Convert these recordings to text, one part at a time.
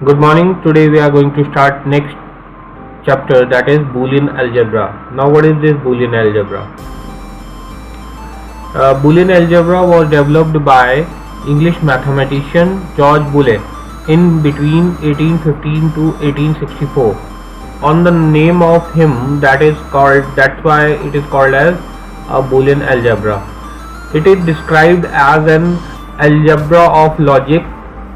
Good morning. Today we are going to start next chapter, that is Boolean algebra. Now what is this Boolean algebra? Boolean algebra was developed by English mathematician George Boole in between 1815 to 1864. On the name of him, that's why it is called as a Boolean algebra. It is described as an algebra of logic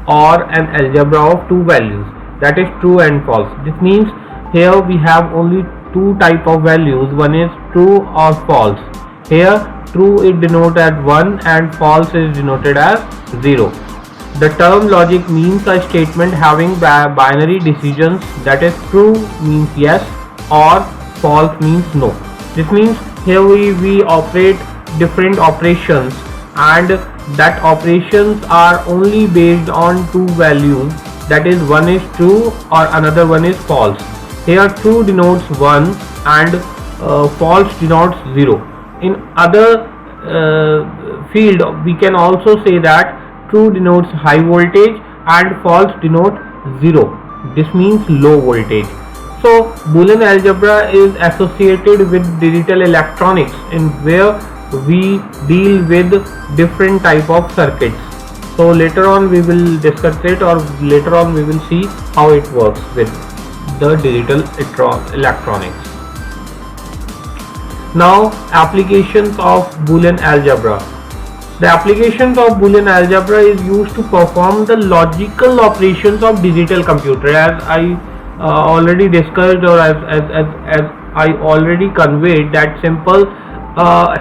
or an algebra of two values, that is true and false. This means here we have only two type of values, one is true or false. Here true is denoted as 1 and false is denoted as 0. The term logic means a statement having binary decisions, that is true means yes or false means no. This means here we operate different operations, and that operations are only based on two values, that is one is true or another one is false. Here true denotes 1 and false denotes 0. In other field we can also say that true denotes high voltage and false denotes 0. This means low voltage. So Boolean algebra is associated with digital electronics, in where we deal with different type of circuits. So later on we will discuss it, or later on we will see how it works with the digital electronics. Now applications of Boolean algebra. The applications of Boolean algebra is used to perform the logical operations of digital computer, as I already discussed, or as I already conveyed that simple.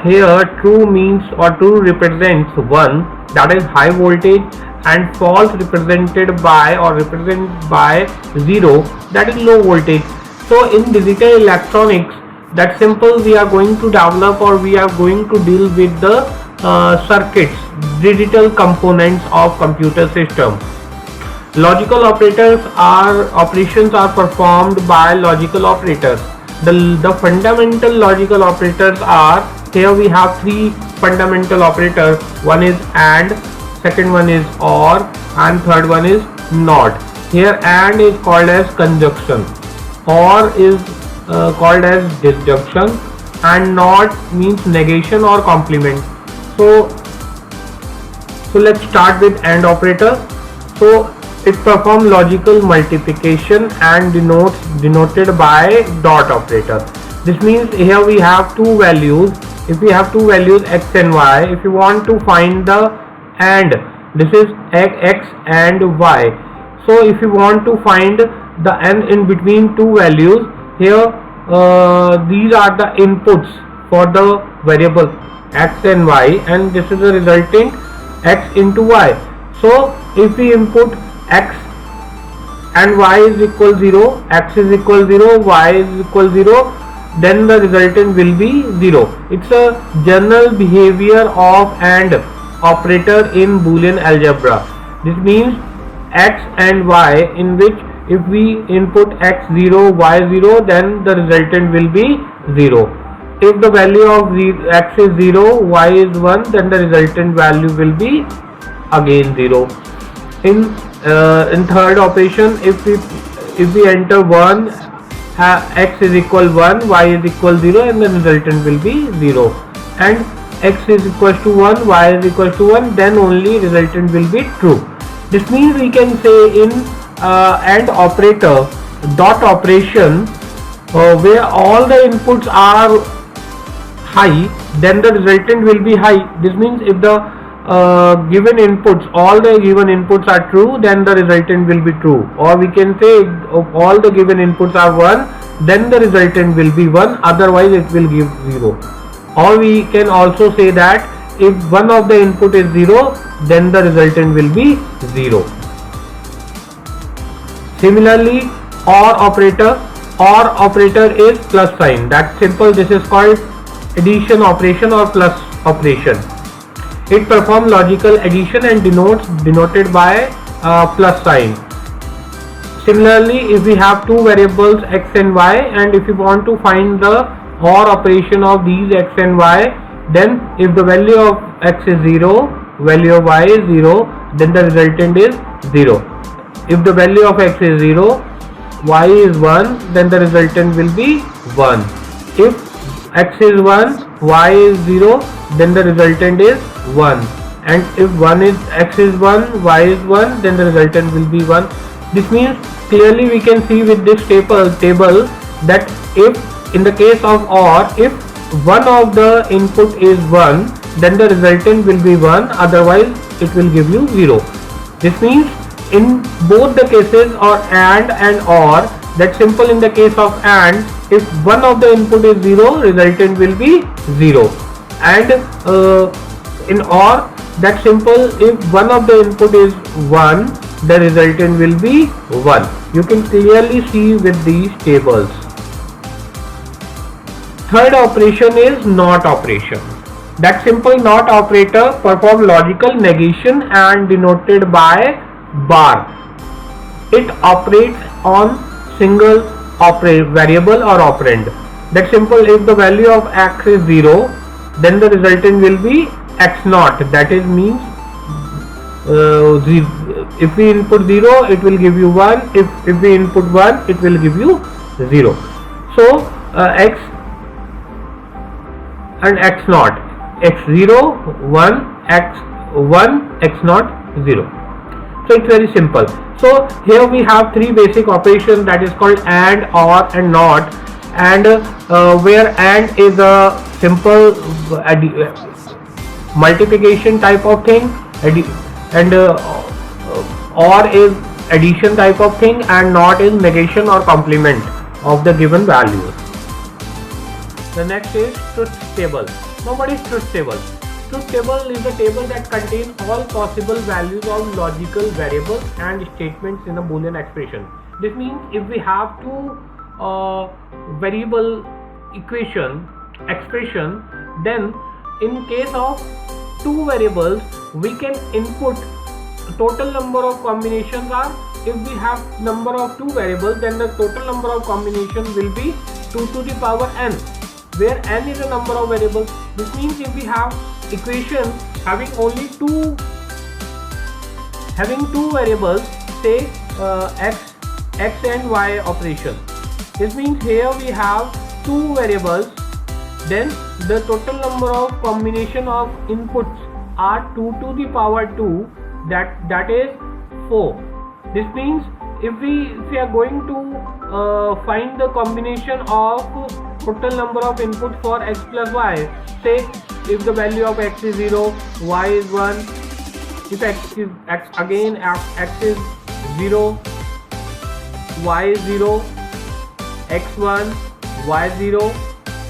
Here true means, or true represents 1, that is high voltage, and false represented by or represented by 0, that is low voltage. So in digital electronics, that simple we are going to develop, or we are going to deal with the circuits, digital components of computer system. Logical operations are performed by logical operators. The fundamental logical operators are, here we have three fundamental operators. One is AND, second one is OR, and third one is NOT. Here AND is called as conjunction, OR is called as disjunction, and NOT means negation or complement. So let's start with AND operator. So it performs logical multiplication and denoted by dot operator. This means here we have two values. If we have two values x and y, if you want to find the AND, this is x and y. So if you want to find the AND in between two values, here these are the inputs for the variable x and y, and this is the resultant x into y. So if we input x and y is equal 0, x is equal 0, y is equal 0, then the resultant will be 0. It's a general behavior of AND operator in Boolean algebra. This means x and y, in which if we input x 0, y 0, then the resultant will be 0. If the value of x is 0, y is 1, then the resultant value will be again 0. In third operation, if we enter 1, x is equal 1, y is equal 0, and the resultant will be 0. And x is equal to 1, y is equal to 1, then only resultant will be true. This means we can say in AND operator, dot operation, where all the inputs are high, then the resultant will be high. This means if the given inputs, all the given inputs are true, then the resultant will be true. Or we can say if all the given inputs are 1, then the resultant will be 1, otherwise it will give 0. Or we can also say that if one of the input is 0, then the resultant will be 0. Similarly, OR operator is plus sign. That's simple. This is called addition operation or plus operation. It performs logical addition and denoted by plus sign. Similarly, if we have two variables x and y, and if you want to find the OR operation of these x and y, then if the value of x is 0, value of y is 0, then the resultant is 0. if the value of x is 0, y is 1, then the resultant will be 1. If x is 1, y is 0, then the resultant is 1. And if x is 1, y is 1, then the resultant will be 1. This means clearly we can see with this table that if in the case of OR, if one of the input is 1, then the resultant will be 1, otherwise it will give you 0. This means in both the cases, or AND and OR, that's simple. In the case of AND, if one of the input is 0, resultant will be 0. And in OR, that's simple. If one of the input is 1, the resultant will be 1. You can clearly see with these tables. Third operation is NOT operation. That simple NOT operator performs logical negation and denoted by bar. It operates on single variable or operand. That simple. If the value of x is 0, then the resultant will be x naught. That is means if we input 0, it will give you 1. If we input 1, it will give you 0. So x and x naught, x0 1, x1, x naught 0. So it's very simple. So here we have three basic operations, that is called AND, OR and NOT. And where AND is a simple multiplication type of thing, and OR is addition type of thing, and NOT is negation or complement of the given values. The next is truth table. Now what is truth table? Truth table is a table that contains all possible values of logical variables and statements in a Boolean expression. This means if we have two variable expression, then in case of two variables, we can input total number of combinations are, if we have number of two variables, then the total number of combinations will be 2 to the power n, where n is a number of variables. This means if we have equation having only two variables, say x and y operation. This means here we have two variables, then the total number of combination of inputs are 2 to the power 2, that is 4. This means if we are going to find the combination of total number of inputs for x plus y, say if the value of x is 0, y is 1, if x is 0, y is 0, x1, y0,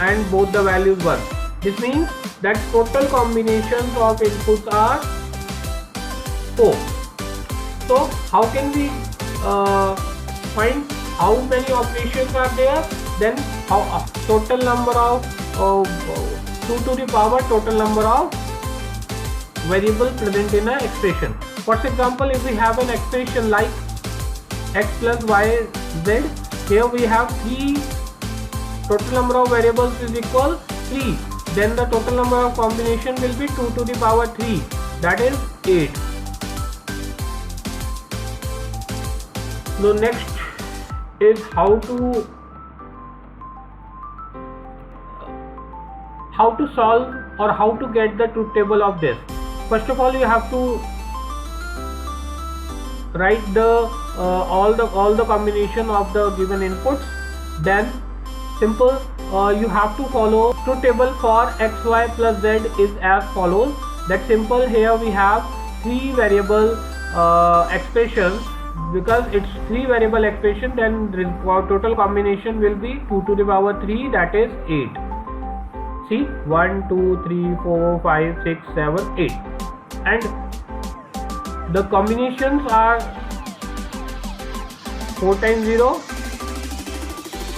and both the values 1. This means that total combinations of inputs are 4. So how can we find how many operations are there? Then total number of 2 to the power total number of variables present in an expression. For example, if we have an expression like x plus y z, here we have 3, total number of variables is equal 3, then the total number of combination will be 2 to the power 3, that is 8. So next is how to solve or how to get the truth table of this. First of all, you have to write the all the combination of the given inputs. Then simple, you have to follow truth table for x, y plus z is as follows. That simple. Here we have 3 variable expressions. Because it's 3 variable expression, then total combination will be 2 to the power 3, that is 8. See, 1, 2, 3, 4, 5, 6, 7, 8. And the combinations are 4 times 0,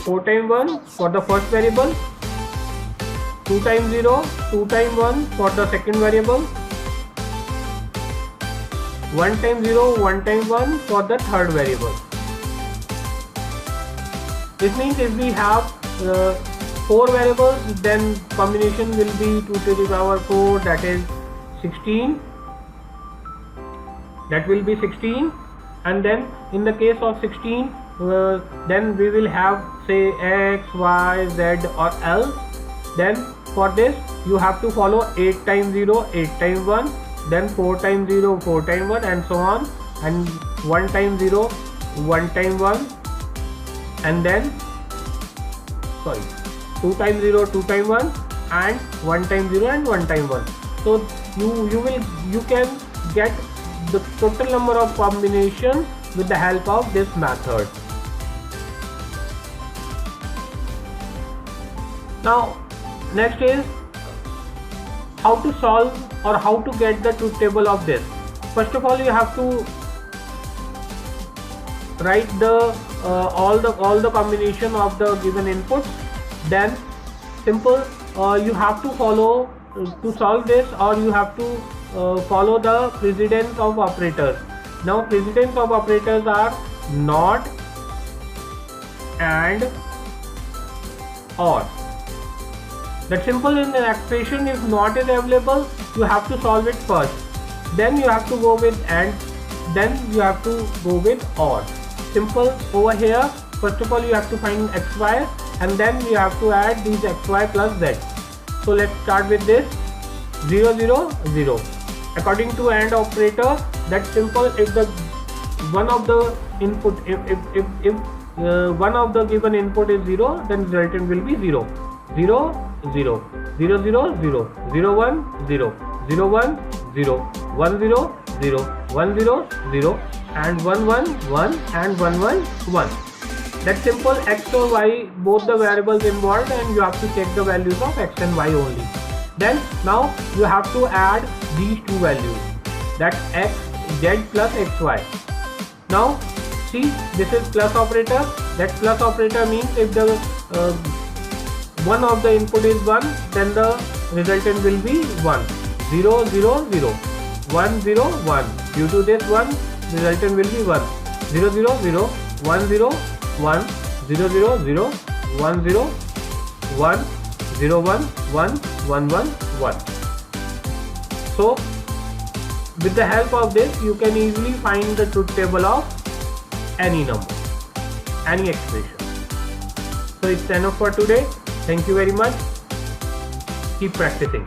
4 times 1 for the first variable, 2 times 0, 2 times 1 for the second variable, 1 times 0, 1 times 1 for the third variable. This means if we have 4 variables, then combination will be 2 to the power 4, that is 16. That will be 16. and then in the case of 16, then we will have say x, y, z or l. Then for this you have to follow 8 times 0, 8 times 1, then 4 times 0, 4 times 1, and so on, and 1 times 0, 1 times 1, and then 2 times 0, 2 times 1, and 1 times 0 and 1 times 1. So you can get the total number of combinations with the help of this method. Now next is how to solve or how to get the truth table of this. First of all, you have to write the all the combination of the given inputs. Then simple, you have to follow to solve this, or you have to follow the precedence of operators. Now precedence of operators are not, and, or. That simple in the expression, if not is available, you have to solve it first. Then you have to go with and, then you have to go with or. Simple over here. First of all, you have to find xy, and then you have to add these xy plus z. So let's start with this 0 0 0. According to AND operator, that's simple. If the one of the input, if one of the given input is 0, then resultant will be 0 0 0 0 0 0 0 1 0 0 1 0 1 0 0 1 0 0 and 1 1 1 and 1 1 1. That's simple. X or y, both the variables involved, and you have to check the values of x and y only. Then now you have to add these two values, that's x, z plus xy. Now see, this is plus operator. That plus operator means if the one of the input is 1, then the resultant will be 1 0 0 0 1 0 1. Due to this 1, resultant will be 1 0 0 0 1 0 1 0 0 0 1 0 1 0 1 1 1 1 1. So with the help of this, you can easily find the truth table of any number, any expression. So it's enough for today. Thank you very much. Keep practicing.